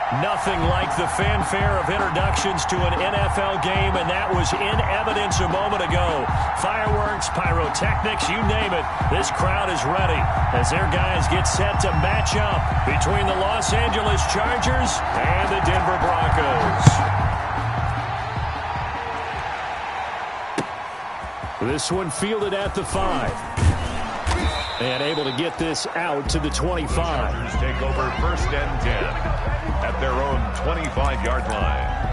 Nothing like the fanfare of introductions to an NFL game, and that was in evidence a moment ago. Fireworks, pyrotechnics, you name it. This crowd is ready as their guys get set to match up between the Los Angeles Chargers and the Denver Broncos. This one fielded at the 5. And able to get this out to the 25. The Chargers take over 1st and 10 at their own 25-yard line.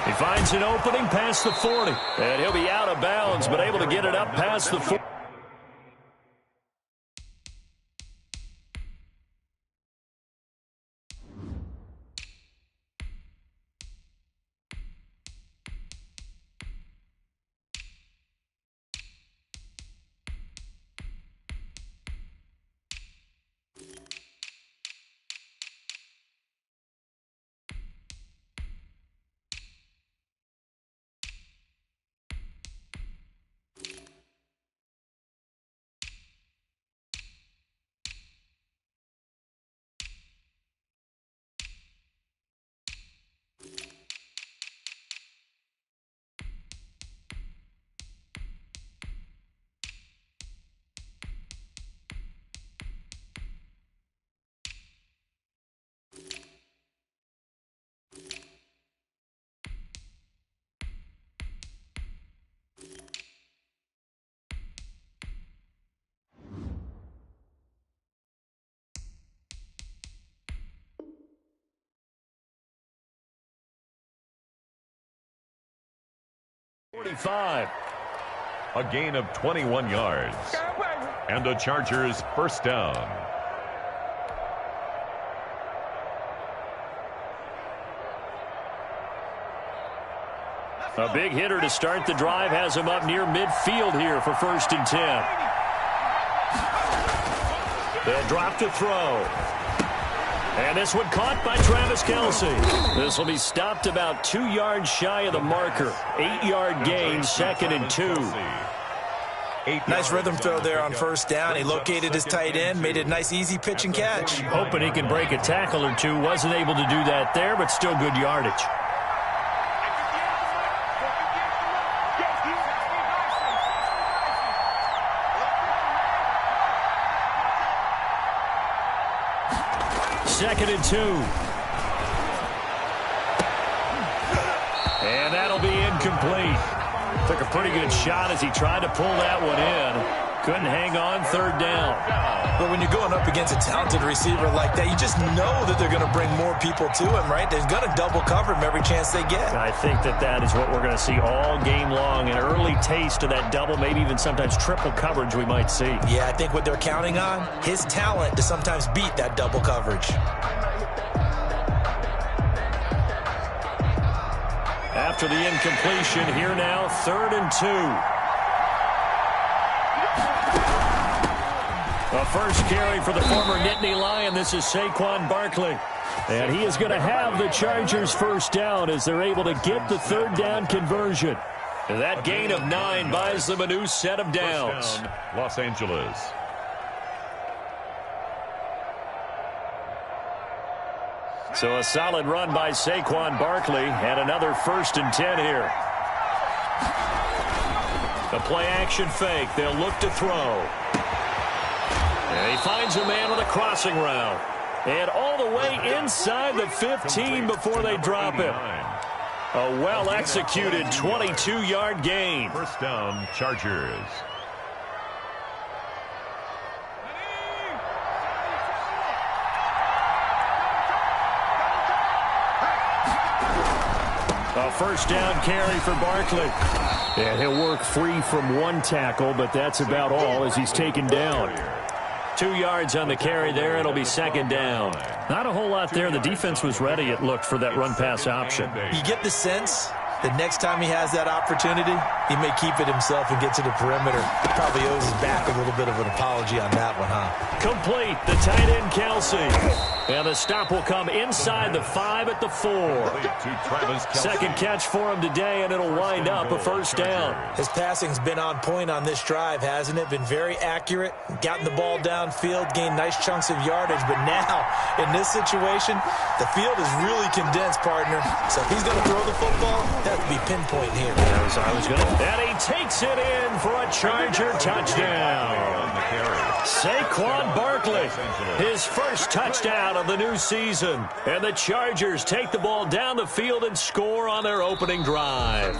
He finds an opening past the 40. And he'll be out of bounds, but able to get it up past the 40. A gain of 21 yards. And the Chargers 1st down. A big hitter to start the drive has him up near midfield here for 1st and 10. They'll drop to throw. And this one caught by Travis Kelce. This will be stopped about 2 yards shy of the marker. 8-yard gain, 2nd and 2. Nice rhythm throw there on 1st down. He located his tight end, made it a nice, easy pitch and catch. Hoping he can break a tackle or two. Wasn't able to do that there, but still good yardage. Second and 2. And that'll be incomplete. Took a pretty good shot as he tried to pull that one in. Couldn't hang on, 3rd down. But when you're going up against a talented receiver like that, you just know that they're going to bring more people to him, right? They're going to double cover him every chance they get. I think that is what we're going to see all game long. An early taste of that double, maybe even sometimes triple coverage we might see. Yeah, I think what they're counting on, his talent to sometimes beat that double coverage. After the incompletion, here now, 3rd and 2. A first carry for the former Nittany Lion. This is Saquon Barkley. And he is going to have the Chargers 1st down as they're able to get the 3rd down conversion. And that gain of 9 buys them a new set of downs. Down, Los Angeles. So a solid run by Saquon Barkley and another 1st and 10 here. A play-action fake. They'll look to throw. And he finds a man with a crossing route. And all the way inside the 15 before they drop him. A well-executed 22-yard gain. 1st down, Chargers. A 1st down carry for Barkley. And he'll work free from 1 tackle, but that's about all as he's taken down. 2 yards on the carry there. It'll be 2nd down. Not a whole lot there. The defense was ready, it looked, for that run-pass option. You get the sense The next time he has that opportunity, he may keep it himself and get to the perimeter. Probably owes his back a little bit of an apology on that one, huh? Complete. The tight end, Kelsey. And the stop will come inside the 5 at the 4. Second catch for him today, and it'll wind up a first down. His passing's been on point on this drive, hasn't it? Been very accurate, gotten the ball downfield, gained nice chunks of yardage. But now, in this situation, the field is really condensed, partner. So if he's going to throw the football, that would be pinpoint here. And he takes it in for a Charger touchdown. Saquon Barkley, his first touchdown of the new season. And the Chargers take the ball down the field and score on their opening drive.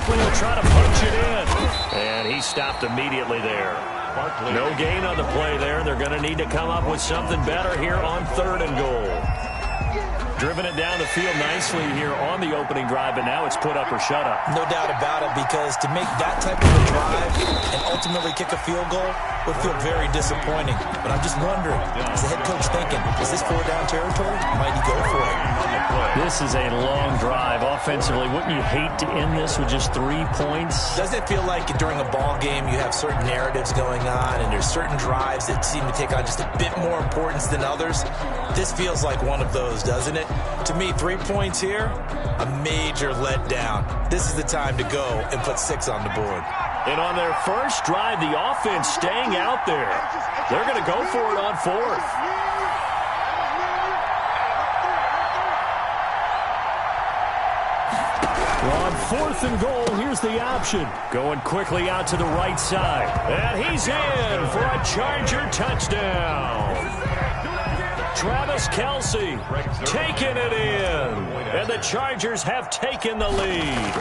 Will try to punch it in. And he stopped immediately there. No gain on the play there. They're going to need to come up with something better here on 3rd and goal. Driven it down the field nicely here on the opening drive, but now it's put up or shut up. No doubt about it, because to make that type of a drive and ultimately kick a field goal would feel very disappointing. But I'm just wondering, is the head coach thinking, is this 4-down territory? Might he go for it? This is a long drive offensively. Wouldn't you hate to end this with just 3 points? Doesn't it feel like during a ball game you have certain narratives going on and there's certain drives that seem to take on just a bit more importance than others? This feels like one of those, doesn't it? To me, 3 points here, a major letdown. This is the time to go and put 6 on the board. And on their first drive, the offense staying out there. They're going to go for it on 4th. On 4th and goal, here's the option. Going quickly out to the right side. And he's in for a Charger touchdown. Travis Kelce taking it in. And the Chargers have taken the lead.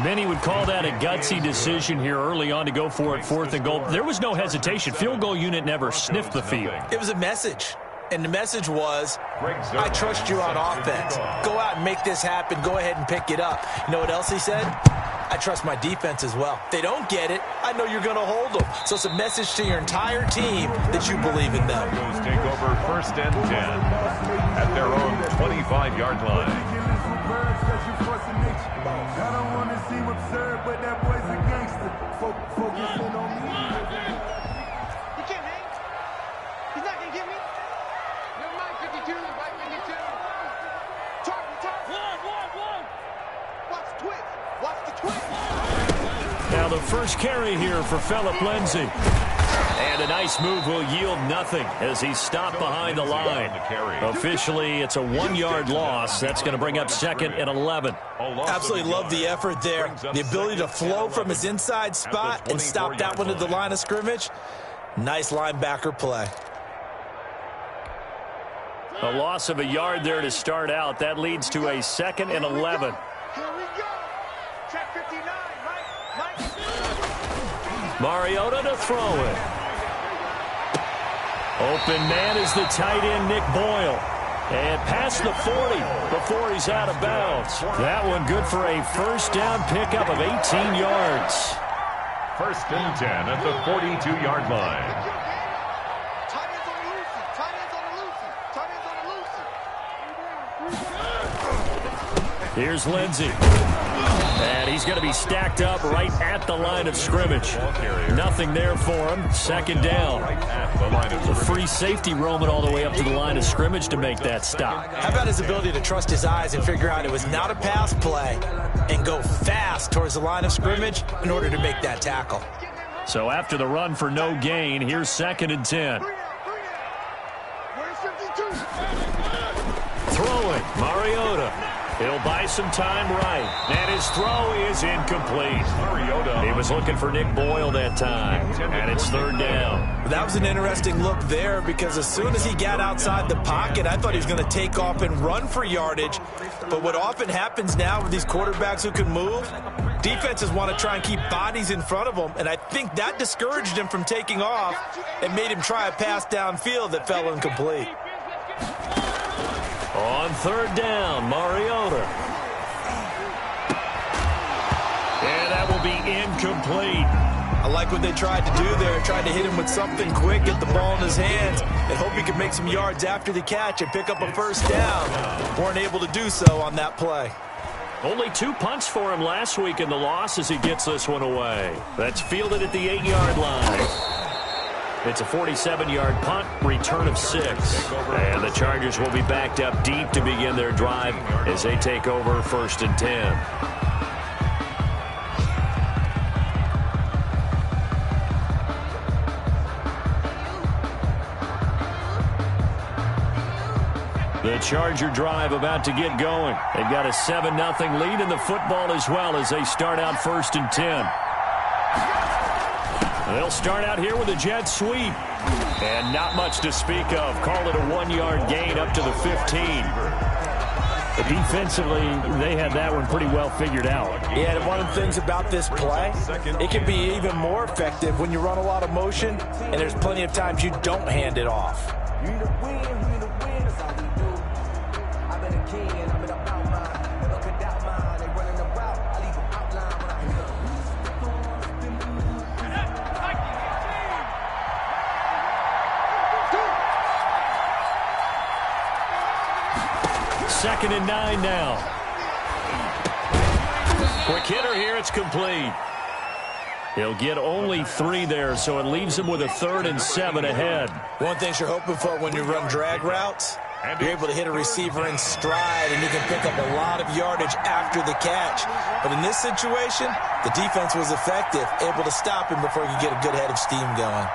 Many would call that a gutsy decision here early on to go for it 4th and goal. There was no hesitation. Field goal unit never sniffed the field. It was a message. And the message was, I trust you on offense. Go out and make this happen. Go ahead and pick it up. You know what else he said? I trust my defense as well. If they don't get it, I know you're going to hold them. So it's a message to your entire team that you believe in them. Take over 1st and 10 at their own 25-yard line. I don't want to seem absurd, but that boy's a gangster. Focusing on me. You can't hang. He's not going to get me. You're Mike 52, Mike 52. Talk. One. Watch the twist. Watch the twist. Now the first carry here for Phillip Lindsay. And a nice move will yield nothing as he's stopped behind the line. Officially, it's a 1-yard loss. That's going to bring up 2nd and 11. Absolutely love the effort there. The ability to flow from his inside spot and stop that one at the line of scrimmage. Nice linebacker play. A loss of a yard there to start out. That leads to a 2nd and 11. Here we go. Track 59, Mike. Mariota to throw it. Open man is the tight end, Nick Boyle. And past the 40 before he's out of bounds. That one good for a first down pickup of 18 yards. 1st and 10 at the 42-yard line. Tight ends on the loosey. Tight ends on the loosey. Tight ends on the loosey. Here's Lindsay. And he's going to be stacked up right at the line of scrimmage. Nothing there for him. 2nd down. The free safety roaming all the way up to the line of scrimmage to make that stop. How about his ability to trust his eyes and figure out it was not a pass play and go fast towards the line of scrimmage in order to make that tackle. So after the run for no gain, here's 2nd and 10. Where's 52? Throwing, Mariota. He'll buy some time right. And his throw is incomplete. He was looking for Nick Boyle that time. And it's 3rd down. That was an interesting look there because as soon as he got outside the pocket, I thought he was going to take off and run for yardage. But what often happens now with these quarterbacks who can move, Defenses want to try and keep bodies in front of them, and I think that discouraged him from taking off and made him try a pass downfield that fell incomplete. On third down, Mariota. And that will be incomplete. I like what they tried to do there. Tried to hit him with something quick, get the ball in his hands, and hope he could make some yards after the catch and pick up a first down. Weren't able to do so on that play. Only 2 punts for him last week in the loss as he gets this one away. That's fielded at the 8-yard line. It's a 47-yard punt, return of 6. And the Chargers will be backed up deep to begin their drive as they take over 1st and 10. The Charger drive about to get going. They've got a 7-0 lead in the football as well as they start out 1st and 10. They'll start out here with a jet sweep. And not much to speak of. Call it a 1-yard gain up to the 15. Defensively, they had that one pretty well figured out. Yeah, and one of the things about this play, it can be even more effective when you run a lot of motion, and there's plenty of times you don't hand it off. Second and 9 now. Quick hitter here. It's complete. He'll get only 3 there, so it leaves him with a 3rd and 7 ahead. One thing you're hoping for when you run drag routes, you're able to hit a receiver in stride, and you can pick up a lot of yardage after the catch. But in this situation, the defense was effective, able to stop him before he could get a good head of steam going.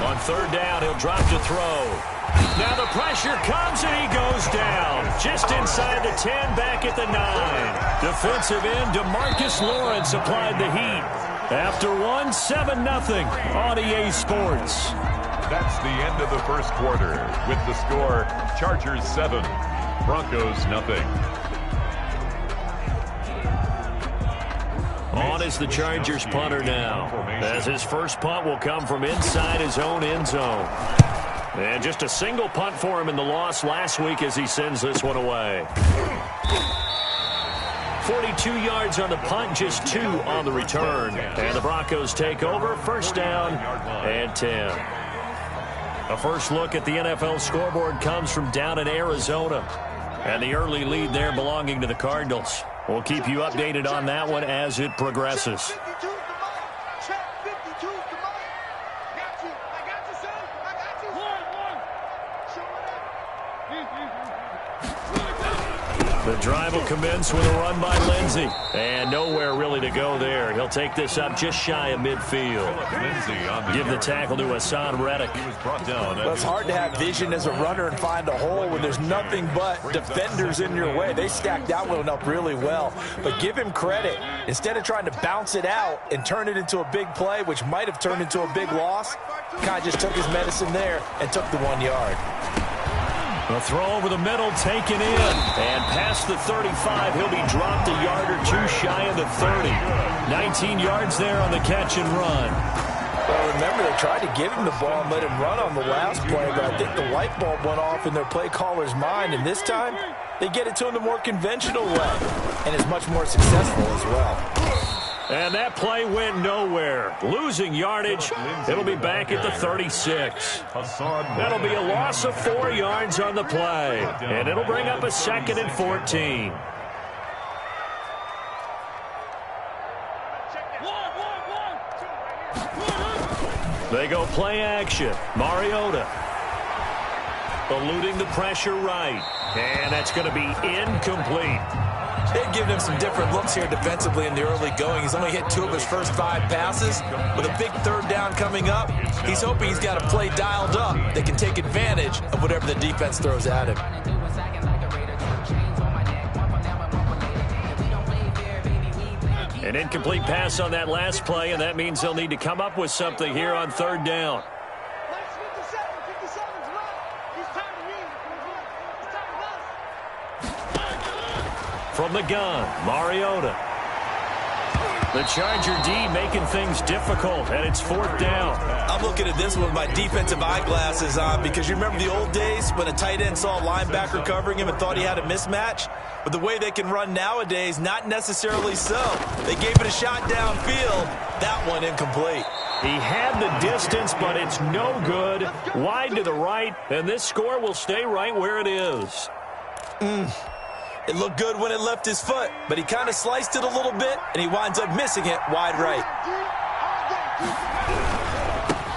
On third down, he'll drop to throw. Now the pressure comes, and he goes down. Just inside the 10, back at the 9. Defensive end, DeMarcus Lawrence applied the heat. After 7-0 on EA Sports. That's the end of the first quarter with the score Chargers 7, Broncos 0. On is the Chargers punter now, as his first punt will come from inside his own end zone. And just a single punt for him in the loss last week as he sends this one away. 42 yards on the punt, just 2 on the return. And the Broncos take over, first down and 10. A first look at the NFL scoreboard comes from down in Arizona. And the early lead there belonging to the Cardinals. We'll keep you updated on that one as it progresses. The drive will commence with a run by Lindsey. And nowhere really to go there. He'll take this up just shy of midfield. Give the tackle to Hassan Reddick. Well, it's hard to have vision as a runner and find a hole when there's nothing but defenders in your way. They stacked that one up really well. But give him credit. Instead of trying to bounce it out and turn it into a big play, which might have turned into a big loss, kind of just took his medicine there and took the 1 yard. A throw over the middle, taken in. And past the 35, he'll be dropped a yard or 2 shy of the 30. 19 yards there on the catch and run. Well, remember, they tried to give him the ball and let him run on the last play, but I think the light bulb went off in their play caller's mind, and this time, they get it to him the more conventional way, and is much more successful as well. And that play went nowhere. Losing yardage. It'll be back at the 36. That'll be a loss of 4 yards on the play. And it'll bring up a 2nd and 14. They go play action. Mariota eluding the pressure right. And that's going to be incomplete. They've given him some different looks here defensively in the early going. He's only hit 2 of his first 5 passes. With a big third down coming up, he's hoping he's got a play dialed up that can take advantage of whatever the defense throws at him. An incomplete pass on that last play, and that means they'll need to come up with something here on third down. From the gun, Mariota. The Charger D making things difficult, and it's 4th down. I'm looking at this one with my defensive eyeglasses on because you remember the old days when a tight end saw a linebacker covering him and thought he had a mismatch? But the way they can run nowadays, not necessarily so. They gave it a shot downfield. That one incomplete. He had the distance, but it's no good. Wide to the right, and this score will stay right where it is. It looked good when it left his foot, but he kind of sliced it a little bit, and he winds up missing it wide right.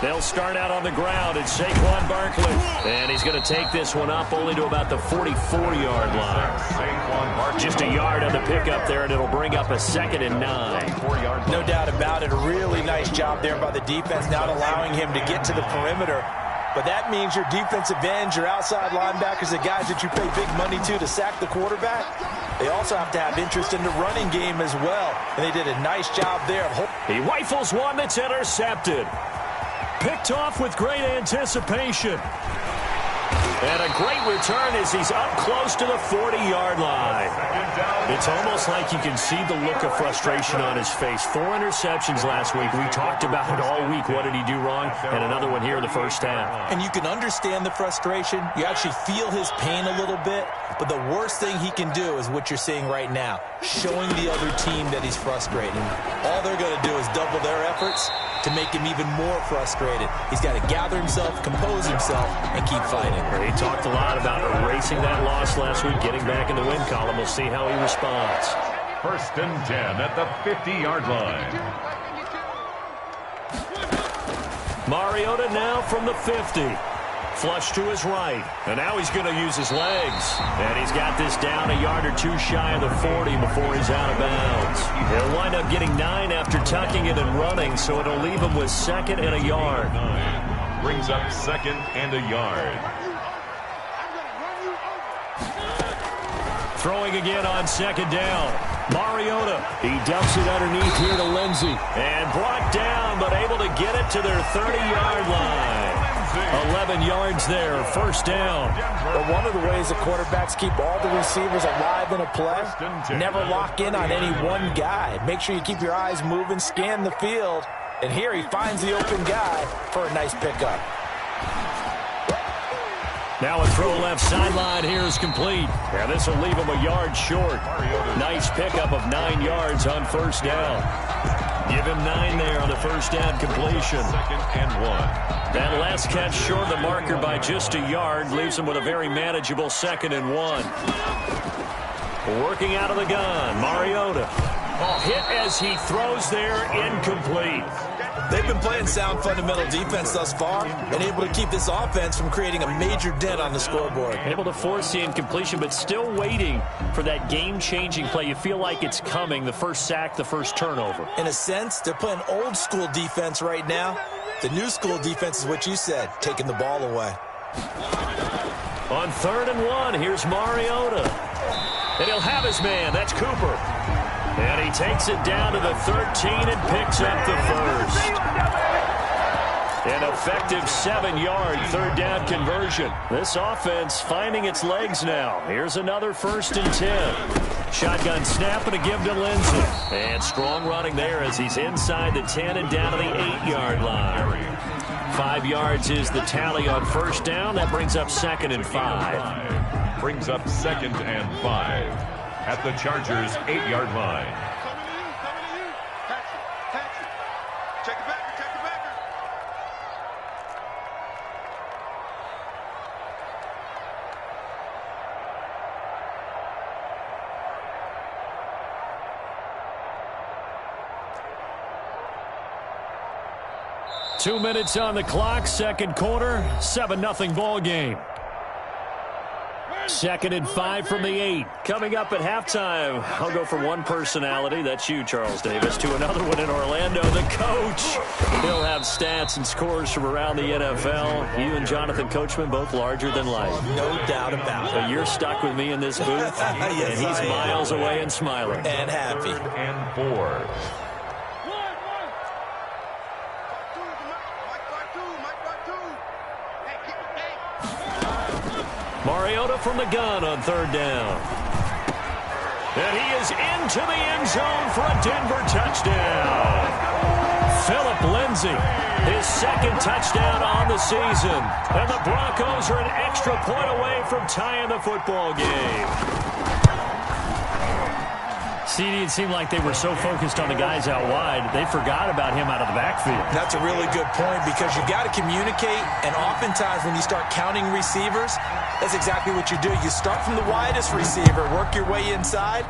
They'll start out on the ground. It's Saquon Barkley. And he's going to take this one up only to about the 44-yard line. Just a yard on the pickup there, and it'll bring up a 2nd and 9. No doubt about it. A really nice job there by the defense, not allowing him to get to the perimeter. But that means your defensive ends, your outside linebackers, the guys that you pay big money to sack the quarterback, they also have to have interest in the running game as well. And they did a nice job there. He rifles one that's intercepted. Picked off with great anticipation. And a great return as he's up close to the 40-yard line. It's almost like you can see the look of frustration on his face. 4 interceptions last week. We talked about it all week. What did he do wrong? And another one here in the first half. And you can understand the frustration. You actually feel his pain a little bit. But the worst thing he can do is what you're seeing right now, showing the other team that he's frustrated. All they're going to do is double their efforts to make him even more frustrated. He's got to gather himself, compose himself, and keep fighting. He talked a lot about erasing that loss last week, getting back in the win column. We'll see how he responds. 1st and 10 at the 50-yard line. Mariota now from the 50. Flush to his right. And now he's going to use his legs. And he's got this down a yard or 2 shy of the 40 before he's out of bounds. He'll wind up getting 9 after tucking it and running, so it'll leave him with 2nd and a yard. Brings up 2nd and a yard. Throwing again on 2nd down. Mariota. He dumps it underneath here to Lindsey. And brought down, but able to get it to their 30-yard line. 11 yards there, 1st down. But one of the ways the quarterbacks keep all the receivers alive in a play, never lock in on any one guy. Make sure you keep your eyes moving, scan the field. And here he finds the open guy for a nice pickup. Now a throw left sideline here is complete. And this will leave him a yard short. Nice pickup of 9 yards on 1st down. Give him 9 there on the 1st down completion. 2nd and 1. That last catch short of the marker by just a yard leaves him with a very manageable 2nd and 1. Working out of the gun, Mariota. Hit as he throws there, incomplete. They've been playing sound fundamental defense thus far and able to keep this offense from creating a major dent on the scoreboard. Able to force the incompletion, but still waiting for that game-changing play. You feel like it's coming, the first sack, the first turnover. In a sense, they're playing old-school defense right now. The new school defense is what you said, taking the ball away. On 3rd and 1, here's Mariota. And he'll have his man. That's Cooper. And he takes it down to the 13 and picks up the first. An effective 7-yard 3rd down conversion. This offense finding its legs now. Here's another 1st and 10. Shotgun snap and a give to Lindsey. And strong running there as he's inside the 10 and down to the 8-yard line. 5 yards is the tally on 1st down. That brings up 2nd and 5. Brings up 2nd and 5 at the Chargers' 8-yard line. Check it back. 2 minutes on the clock, 2nd quarter, 7-0 ball game. 2nd and 5 from the 8. Coming up at halftime, I'll go from one personality, that's you, Charles Davis, to another one in Orlando, the coach. He'll have stats and scores from around the NFL. You and Jonathan Coachman, both larger than life. No doubt about it. But you're stuck with me in this booth, Yes, and he's miles away and smiling. And happy. 3rd and 4. Mariota from the gun on 3rd down. And he is into the end zone for a Denver touchdown. Phillip Lindsay, his second touchdown on the season. And the Broncos are an extra point away from tying the football game. CD, it seemed like they were so focused on the guys out wide, they forgot about him out of the backfield. That's a really good point because you've got to communicate, and oftentimes when you start counting receivers, that's exactly what you do. You start from the widest receiver, work your way inside.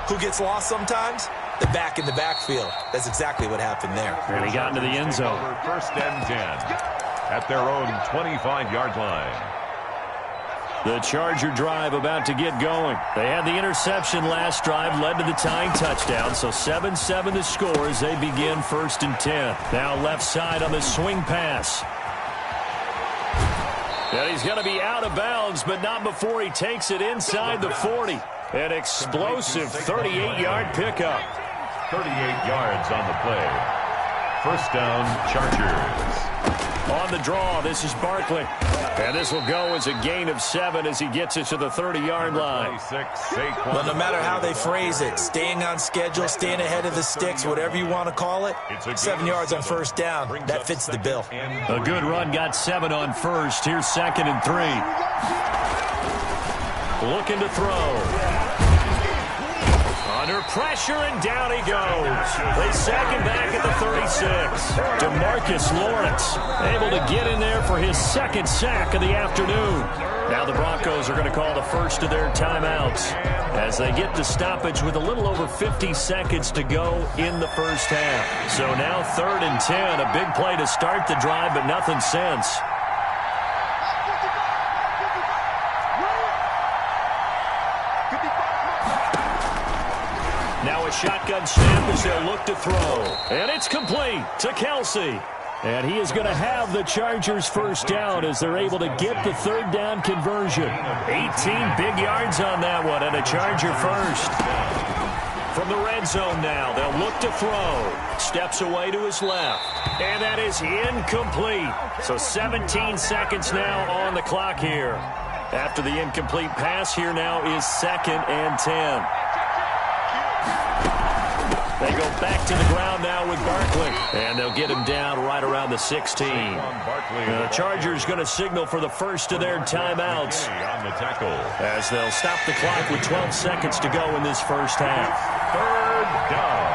Who gets lost sometimes? The back in the backfield. That's exactly what happened there. And he got into the end zone. First and 10 at their own 25-yard line. The Charger drive about to get going. They had the interception last drive, led to the tying touchdown. So 7-7 the score as they begin first and 10. Now left side on the swing pass. And he's going to be out of bounds, but not before he takes it inside the 40. An explosive 38-yard pickup. 38 yards on the play. First down, Chargers. On the draw, this is Barkley. And this will go as a gain of 7 as he gets it to the 30-yard line. Well, no matter how they phrase it, staying on schedule, staying ahead of the sticks, whatever you want to call it, 7 yards on first down, that fits the bill. A good run, got 7 on first. Here's 2nd and 3. Looking to throw. Under pressure, and down he goes. They sack him back at the 36. DeMarcus Lawrence able to get in there for his second sack of the afternoon. Now the Broncos are going to call the first of their timeouts as they get to stoppage with a little over 50 seconds to go in the first half. So now 3rd and 10, a big play to start the drive, but nothing since. Now a shotgun snap as they look to throw. And it's complete to Kelsey. And he is going to have the Chargers first down as they're able to get the 3rd down conversion. 18 big yards on that one and a Charger first. From the red zone now, they'll look to throw. Steps away to his left. And that is incomplete. So 17 seconds now on the clock here. After the incomplete pass, here now is 2nd and 10. They go back to the ground now with Barkley. And they'll get him down right around the 16. The Chargers going to signal for the first of their timeouts as they'll stop the clock with 12 seconds to go in this first half. 3rd down.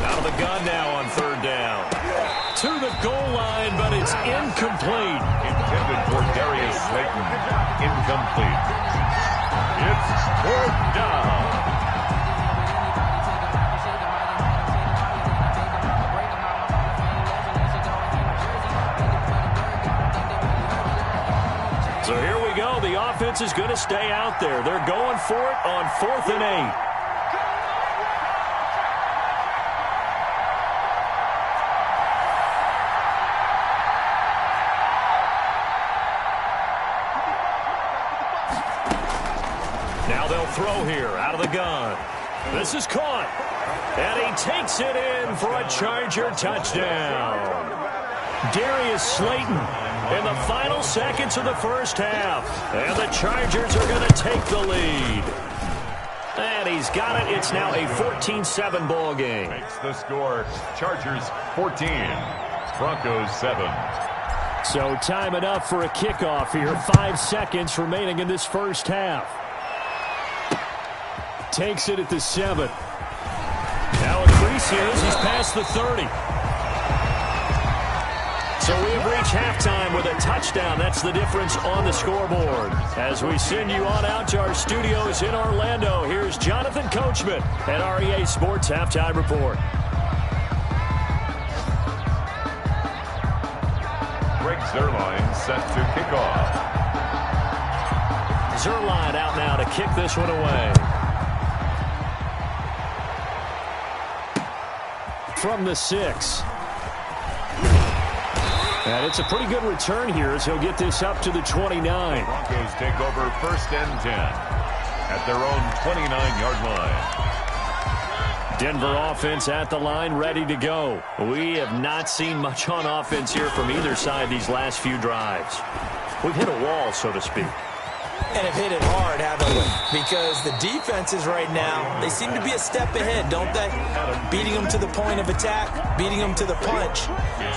Out of the gun now on 3rd down. To the goal line, but it's incomplete. Intended for Darius Slayton. Incomplete. It's 4th down. So here we go. The offense is going to stay out there. They're going for it on 4th and 8. Throw here out of the gun. This is caught. And he takes it in for a Charger touchdown. Darius Slayton in the final seconds of the first half. And the Chargers are going to take the lead. And he's got it. It's now a 14-7 ball game. Makes the score. Chargers 14. Broncos 7. So time enough for a kickoff here. 5 seconds remaining in this first half. Takes it at the 7. Now a crease here as he's past the 30. So we have reached halftime with a touchdown. That's the difference on the scoreboard. As we send you on out to our studios in Orlando, here's Jonathan Coachman at REA Sports Halftime Report. Greg Zuerlein set to kick off. Zuerlein out now to kick this one away. From the 6. And it's a pretty good return here as he'll get this up to the 29. Broncos take over 1st and 10 at their own 29-yard line. Denver offense at the line, ready to go. We have not seen much on offense here from either side these last few drives. We've hit a wall, so to speak. And have hit it hard, haven't we? Because the defenses right now, they seem to be a step ahead, don't they? Beating them to the point of attack, beating them to the punch.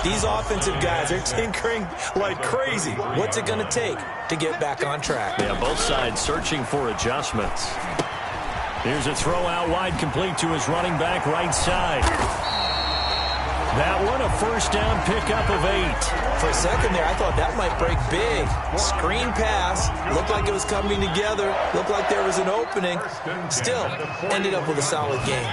These offensive guys are tinkering like crazy. What's it going to take to get back on track? Yeah, both sides searching for adjustments. Here's a throw out wide, complete to his running back right side. That one, a first down pickup of 8. For a second there, I thought that might break big. Screen pass. Looked like it was coming together. Looked like there was an opening. Still, ended up with a solid game.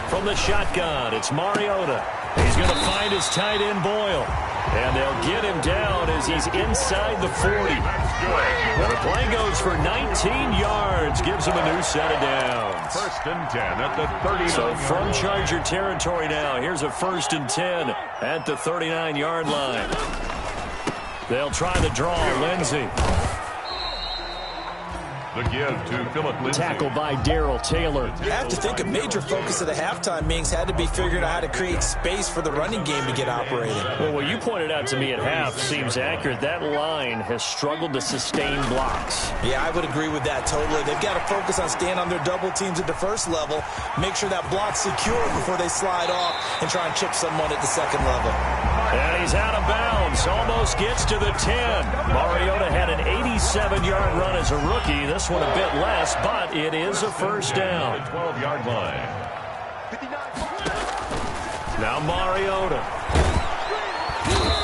From the shotgun, it's Mariota. He's going to find his tight end, Boyle. And they'll get him down as he's inside the 40. Well, the play goes for 19 yards. Gives him a new set of downs. First and 10 at the 39. So from Charger territory now, here's a first and 10 at the 39-yard line. They'll try the draw. Lindsey. The give to Philip Lindsay. Tackled by Darrell Taylor. I have to think a major focus of the halftime meetings had to be figuring out how to create space for the running game to get operating. Well, what you pointed out to me at half seems accurate. That line has struggled to sustain blocks. Yeah, I would agree with that totally. They've got to focus on staying on their double teams at the first level, make sure that block's secure before they slide off and try and chip someone at the second level. And he's out of bounds. Almost gets to the 10. Mariota had an 87-yard run as a rookie. This one a bit less, but it is a first down. The 12-yard line. Now Mariota.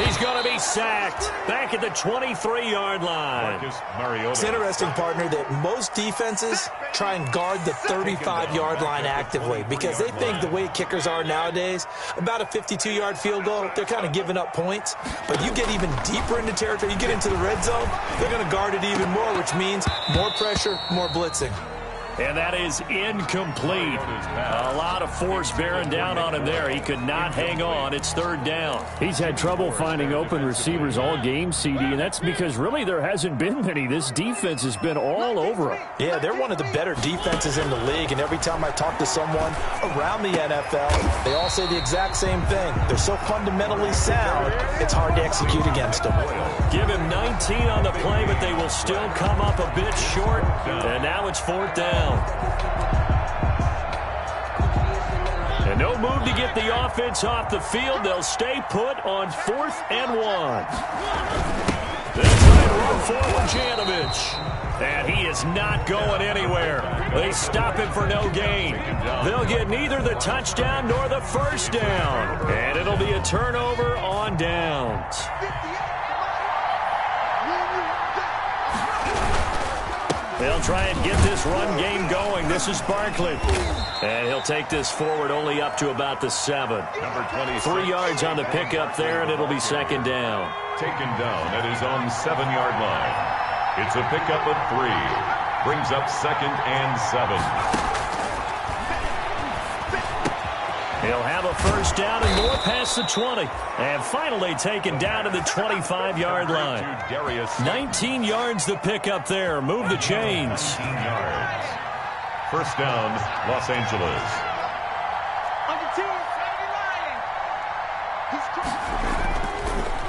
He's going to be sacked. Back at the 23-yard line. It's interesting, partner, that most defenses try and guard the 35-yard line actively because they think the way kickers are nowadays, about a 52-yard field goal, they're kind of giving up points. But you get even deeper into territory, you get into the red zone, they're going to guard it even more, which means more pressure, more blitzing. And that is incomplete. A lot of force bearing down on him there. He could not hang on. It's third down. He's had trouble finding open receivers all game, CD, and that's because really there hasn't been many. This defense has been all over him. Yeah, they're one of the better defenses in the league, and every time I talk to someone around the NFL, they all say the exact same thing. They're so fundamentally sound, it's hard to execute against them. Give him 19 on the play, but they will still come up a bit short, and now it's fourth down. And no move to get the offense off the field. They'll stay put on 4th and 1. They'll try to run forward Janovich. And he is not going anywhere. They stop him for no gain. They'll get neither the touchdown nor the first down. And it'll be a turnover on downs. They'll try and get this run game going. This is Barkley. And he'll take this forward only up to about the 7. Number 26. 3 yards on the pickup there, and it'll be second down. Taken down at his own 7-yard line. It's a pickup of 3. Brings up second and 7. He'll have a first down and more past the 20. And finally taken down to the 25-yard line. 19 yards the pickup there. Move the chains. 19 yards. First down, Los Angeles.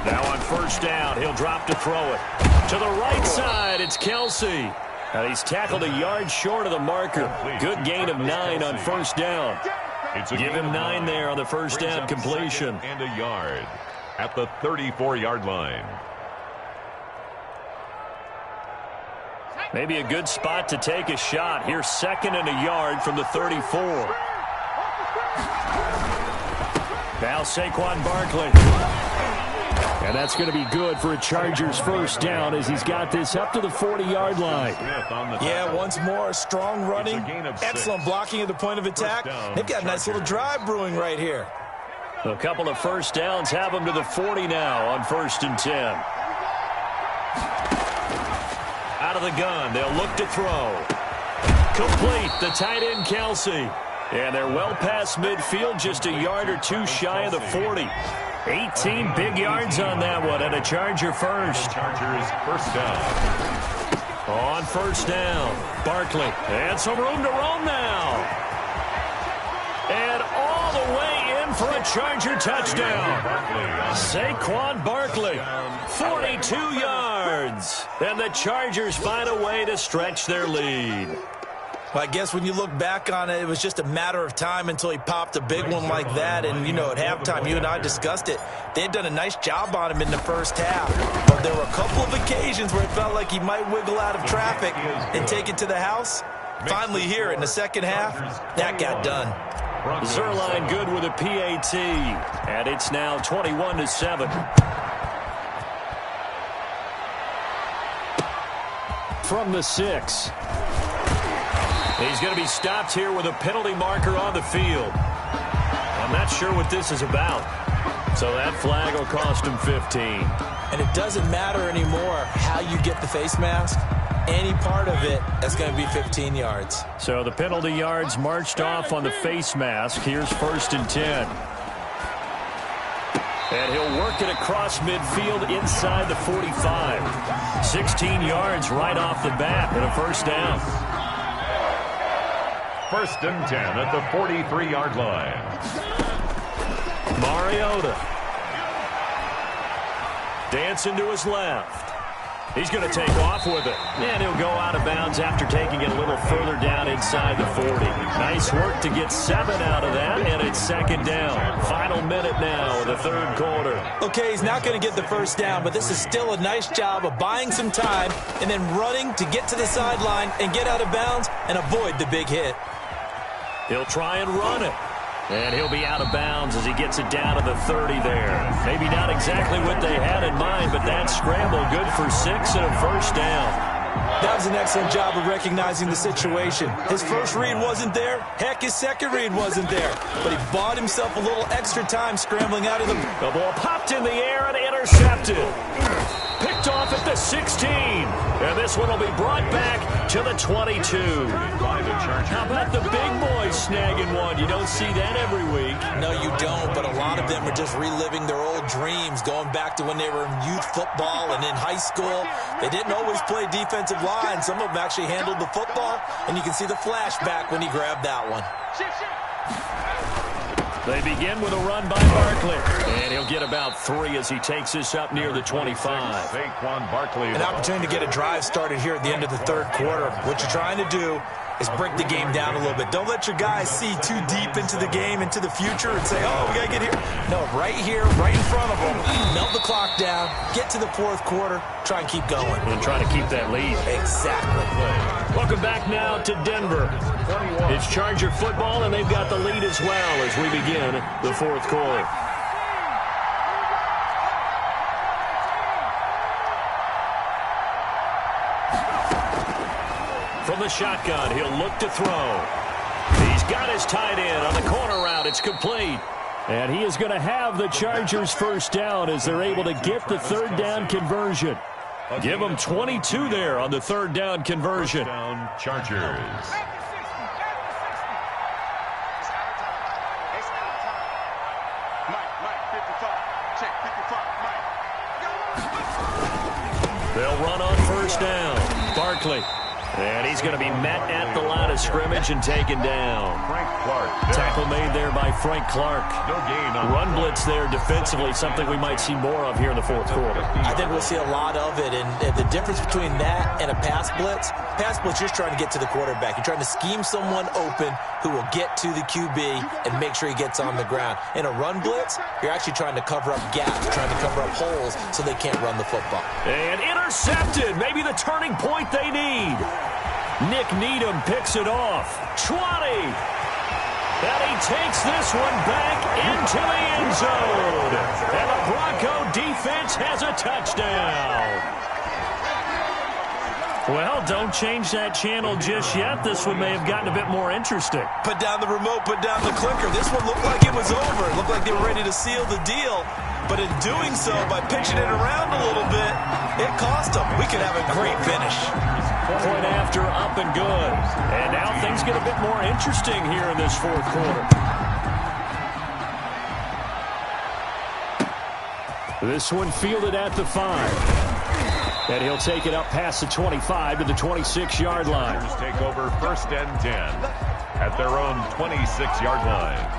Now on first down, he'll drop to throw it. To the right side, it's Kelsey. Now he's tackled a yard short of the marker. Good gain of 9 on first down. Give him 9 there on the first down completion. And a yard at the 34-yard line. Maybe a good spot to take a shot. Here's second and a yard from the 34. Now Saquon Barkley. And that's going to be good for a Chargers first down as he's got this up to the 40-yard line. Yeah, once more, strong running, excellent blocking at the point of attack. They've got a nice little drive brewing right here. A couple of first downs have them to the 40 now on first and 10. Out of the gun, they'll look to throw. Complete, the tight end Kelsey. And they're well past midfield, just a yard or two shy of the 40. 18 big yards on that one, and a Charger first. Chargers first down. On first down, Barkley. And some room to roam now. for a Charger touchdown. Saquon Barkley, 42 yards. And the Chargers find a way to stretch their lead. Well, I guess when you look back on it, it was just a matter of time until he popped a big one like that. And, you know, at halftime, you and I discussed it. They had done a nice job on him in the first half. But there were a couple of occasions where it felt like he might wiggle out of traffic and take it to the house. Finally here in the second half, that got done. Zerline good with a PAT. And it's now 21-7. From the 6. He's going to be stopped here with a penalty marker on the field. I'm not sure what this is about. So that flag will cost him 15. And it doesn't matter anymore how you get the face mask. Any part of it, that's going to be 15 yards. So the penalty yards marched off on the face mask. Here's 1st and 10. And he'll work it across midfield inside the 45. 16 yards right off the bat and a first down. 1st and 10 at the 43-yard line. Mariota. Dancing to his left. He's going to take off with it. And he'll go out of bounds after taking it a little further down inside the 40. Nice work to get 7 out of that, and it's 2nd down. Final minute now of the 3rd quarter. Okay, he's not going to get the first down, but this is still a nice job of buying some time and then running to get to the sideline and get out of bounds and avoid the big hit. He'll try and run it. And he'll be out of bounds as he gets it down to the 30 there. Maybe not exactly what they had in mind, but that scramble good for 6 and a first down. That was an excellent job of recognizing the situation. His first read wasn't there. Heck, his second read wasn't there. But he bought himself a little extra time scrambling out of the... The ball popped in the air and intercepted. Picked off at the 16. And this one will be brought back to the 22. How about the big boys snagging one? You don't see that every week. No, you don't, but a lot of them are just reliving their old dreams, going back to when they were in youth football and in high school. They didn't always play defensive line. Some of them actually handled the football, and you can see the flashback when he grabbed that one. They begin with a run by Barkley. And he'll get about 3 as he takes this up near the 25. Saquon Barkley. An opportunity to get a drive started here at the end of the 3rd quarter. What you're trying to do is break the game down a little bit. Don't let your guys see too deep into the game, into the future, and say, oh, we got to get here. No, right here, right in front of them. Melt the clock down, get to the 4th quarter, try and keep going. And try to keep that lead. Exactly. Welcome back now to Denver. It's Charger football, and they've got the lead as well as we begin the 4th quarter. From the shotgun, he'll look to throw. He's got his tight end on the corner route. It's complete. And he is going to have the Chargers first down as they're able to get the 3rd down conversion. Give them 22 there on the 3rd down conversion. First down, Chargers. They'll run on first down. Barkley. And he's going to be met at the line of scrimmage and taken down. Frank Clark. Tackle made there by Frank Clark. No gain on Run blitz there defensively, something we might see more of here in the 4th quarter. I think we'll see a lot of it, and the difference between that and a pass blitz, you're just trying to get to the quarterback. You're trying to scheme someone open who will get to the QB and make sure he gets on the ground. In a run blitz, you're actually trying to cover up gaps, trying to cover up holes so they can't run the football. And intercepted, maybe the turning point they need. Nick Needham picks it off. 20. And he takes this one back into the end zone. And the Bronco defense has a touchdown. Well, don't change that channel just yet. This one may have gotten a bit more interesting. Put down the remote, put down the clicker. This one looked like it was over. It looked like they were ready to seal the deal. But in doing so, by pitching it around a little bit, it cost them. We could have a great finish. Point after, up and good. And now things get a bit more interesting here in this 4th quarter. This one fielded at the 5. And he'll take it up past the 25 to the 26-yard line. Chargers take over 1st and 10 at their own 26-yard line.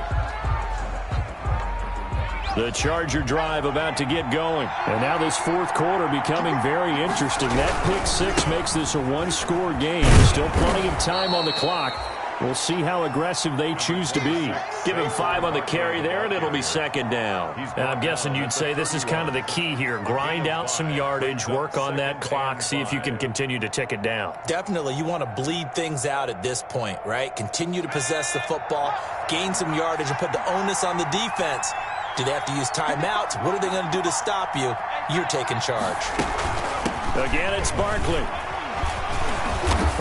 The Charger drive about to get going. And now this fourth quarter becoming very interesting. That pick six makes this a one-score game. Still plenty of time on the clock. We'll see how aggressive they choose to be. Give him 5 on the carry there, and it'll be second down. And I'm guessing you'd say this is kind of the key here. Grind out some yardage, work on that clock, see if you can continue to tick it down. Definitely, you want to bleed things out at this point, right? Continue to possess the football, gain some yardage, and put the onus on the defense. Do they have to use timeouts? What are they going to do to stop you? You're taking charge. Again, it's Barkley.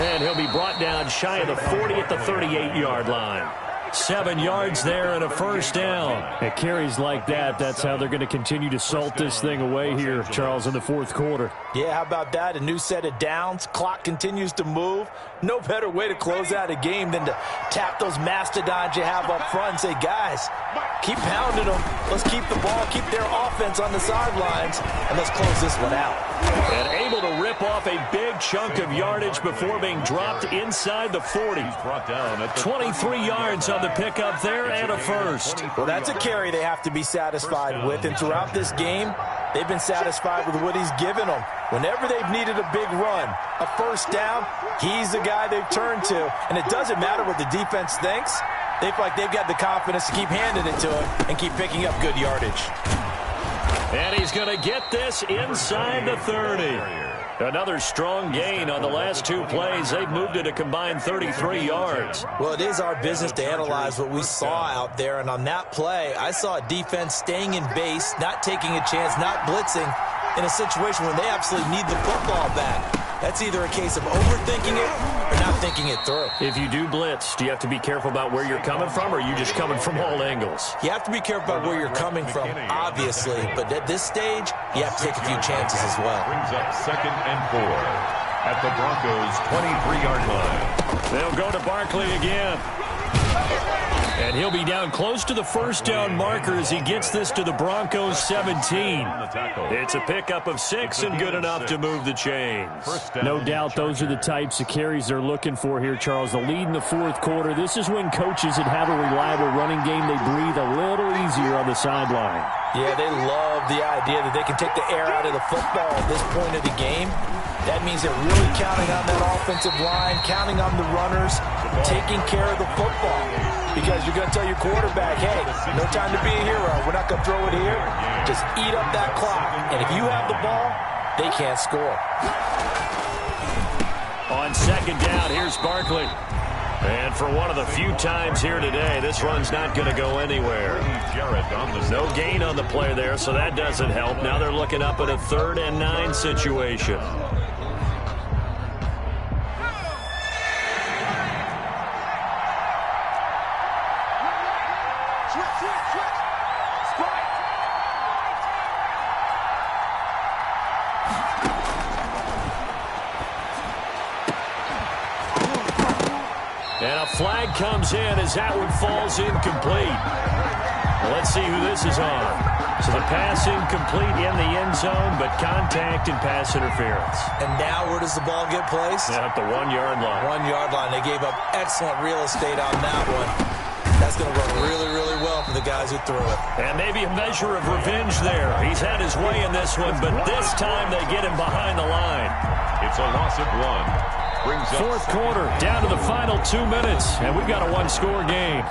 And he'll be brought down shy of the 40 at the 38-yard line. 7 yards there and a first down. At carries like that, that's how they're going to continue to salt this thing away here, Charles, in the fourth quarter. Yeah, how about that? A new set of downs. Clock continues to move. No better way to close out a game than to tap those mastodons you have up front and say, guys, keep pounding them. Let's keep the ball, keep their offense on the sidelines, and let's close this one out. And able to rip off a big chunk of yardage before being dropped inside the 40. 23 yards on the pickup there and a first. Well, that's a carry they have to be satisfied with, and throughout this game, they've been satisfied with what he's given them. Whenever they've needed a big run, a first down, he's the guy they've turned to. And it doesn't matter what the defense thinks. They feel like they've got the confidence to keep handing it to him and keep picking up good yardage. And he's going to get this inside the 30. Another strong gain on the last 2 plays. They've moved it a combined 33 yards. Well, it is our business to analyze what we saw out there. And on that play, I saw a defense staying in base, not taking a chance, not blitzing in a situation when they absolutely need the football back. That's either a case of overthinking it or not thinking it through. If you do blitz, do you have to be careful about where you're coming from, or are you just coming from all angles? You have to be careful about where you're coming from, obviously. But at this stage, you have to take a few chances as well. Brings up 2nd and 4 at the Broncos' 23-yard line. They'll go to Barkley again. And he'll be down close to the first down marker as he gets this to the Broncos 17. It's a pickup of 6 and good enough to move the chains. No doubt those are the types of carries they're looking for here, Charles. The lead in the fourth quarter. This is when coaches that have a reliable running game, they breathe a little easier on the sideline. Yeah, they love the idea that they can take the air out of the football at this point of the game. That means they're really counting on that offensive line, counting on the runners, taking care of the football. Because you're going to tell your quarterback, hey, no time to be a hero. We're not going to throw it here. Just eat up that clock. And if you have the ball, they can't score. On second down, here's Barkley. And for one of the few times here today, this run's not going to go anywhere. No gain on the play there, so that doesn't help. Now they're looking up at a 3rd and 9 situation. And a flag comes in as that one falls incomplete. Let's see who this is on. So the pass incomplete in the end zone, but contact and pass interference. And now where does the ball get placed? At the 1-yard line. 1-yard line. They gave up excellent real estate on that one. That's going to work really, really well for the guys who threw it. And maybe a measure of revenge there. He's had his way in this one, but this time they get him behind the line. It's a loss of 1. Fourth quarter, down to the final 2 minutes, and we've got a one-score game.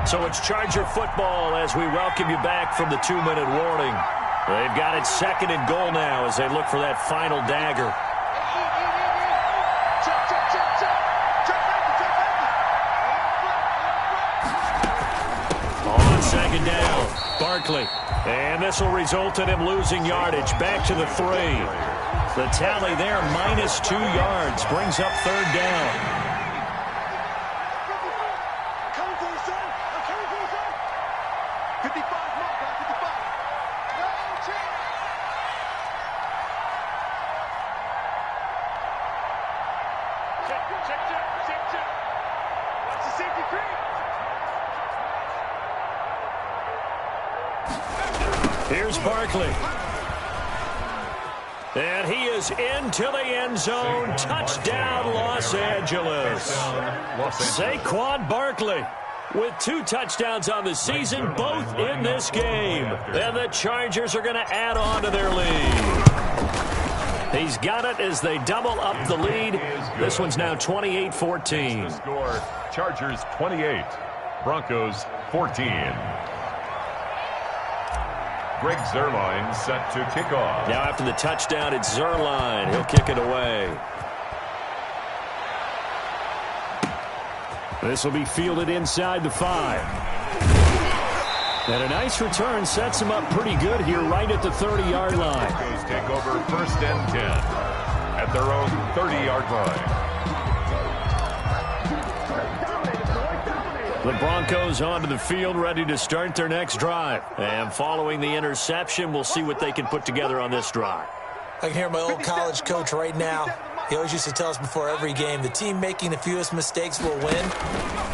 So it's Charger football as we welcome you back from the 2-minute warning. They've got it 2nd and goal now as they look for that final dagger. On second down, Barkley. And this will result in him losing yardage back to the 3. The tally there, -2 yards, brings up 3rd down. Here's Barkley. And he is into the end zone. Touchdown, Los Angeles. Saquon Barkley. with 2 touchdowns on the season, both in this game. And the Chargers are going to add on to their lead. He's got it as they double up the lead. This one's now 28-14. Score, Chargers 28, Broncos 14. Greg Zuerlein set to kick off. Now after the touchdown, it's Zuerlein. He'll kick it away. This will be fielded inside the 5. And a nice return sets him up pretty good here right at the 30-yard line. Broncos take over 1st and 10 at their own 30-yard line. The Broncos onto the field, ready to start their next drive. And following the interception, we'll see what they can put together on this drive. I can hear my old college coach right now. He always used to tell us before every game, the team making the fewest mistakes will win.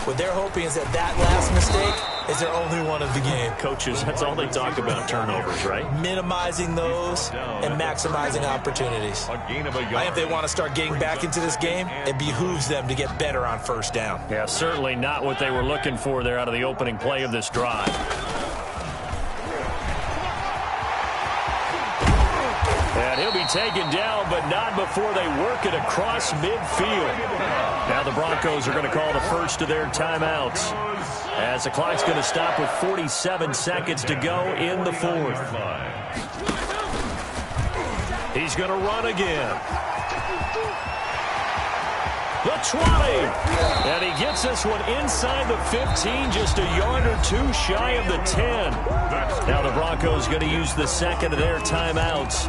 What they're hoping is that last mistake is their only one of the game. Coaches, that's all they talk about, turnovers, right? Minimizing those and maximizing opportunities. A gain of a I yard. think if they want to start getting back into this game, it behooves them to get better on 1st down. Yeah, certainly not what they were looking for there out of the opening play of this drive. And he'll be taken down, but not before they work it across midfield. Now the Broncos are going to call the first of their timeouts, as the clock's going to stop with 47 seconds to go in the 4th. He's going to run again. The 20. And he gets this one inside the 15, just a yard or 2 shy of the 10. Now the Broncos going to use the second of their timeouts,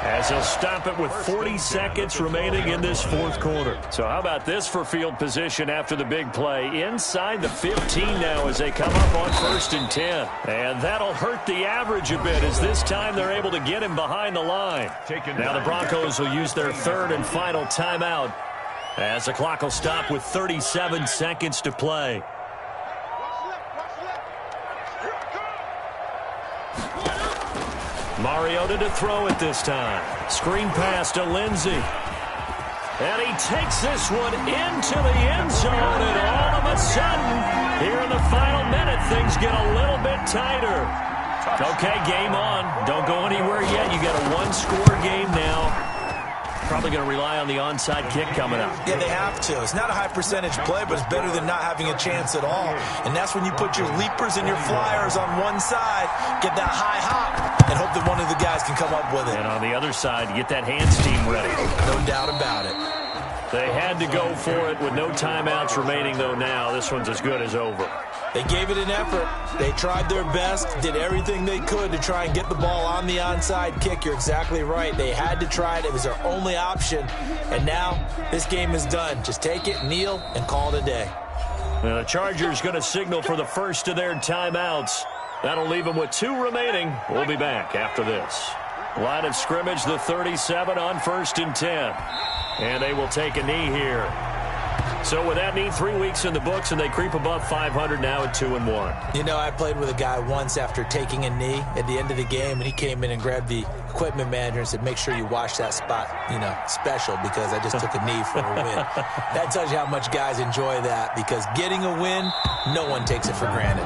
as he'll stop it with 40 seconds remaining in this 4th quarter. So how about this for field position after the big play? Inside the 15 now as they come up on 1st and 10. And that'll hurt the average a bit, as this time they're able to get him behind the line. Now the Broncos will use their 3rd and final timeout, as the clock will stop with 37 seconds to play. Mariota to throw it this time. Screen pass to Lindsey. And he takes this one into the end zone, and all of a sudden, here in the final minute, things get a little bit tighter. Okay, game on. Don't go anywhere yet. You got a 1-score game now. Probably going to rely on the onside kick coming up. Yeah, they have to. It's not a high percentage play, but it's better than not having a chance at all. And that's when you put your leapers and your flyers on one side, get that high hop, and hope that one of the guys can come up with it. And on the other side, get that hands team ready. No doubt about it. They had to go for it with no timeouts remaining, though. Now this one's as good as over. They gave it an effort. They tried their best, did everything they could to try and get the ball on the onside kick. You're exactly right. They had to try it. It was their only option. And now this game is done. Just take it, kneel, and call it a day. Now the Chargers going to signal for the first of their timeouts. That'll leave them with 2 remaining. We'll be back after this. Line of scrimmage, the 37 on 1st and 10. And they will take a knee here. So with that knee, 3 weeks in the books, and they creep above 500 now at 2-1. You know, I played with a guy once after taking a knee at the end of the game, and he came in and grabbed the equipment manager and said, make sure you wash that spot, special, because I just took a knee for a win. That tells you how much guys enjoy that, because getting a win, no one takes it for granted.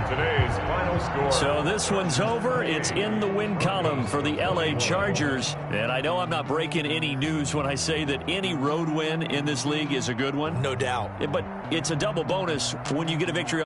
Today's final score. So this one's over. It's in the win column for the LA Chargers. And I know I'm not breaking any news when I say that any road win in this league is a good one. No doubt. But it's a double bonus when you get a victory.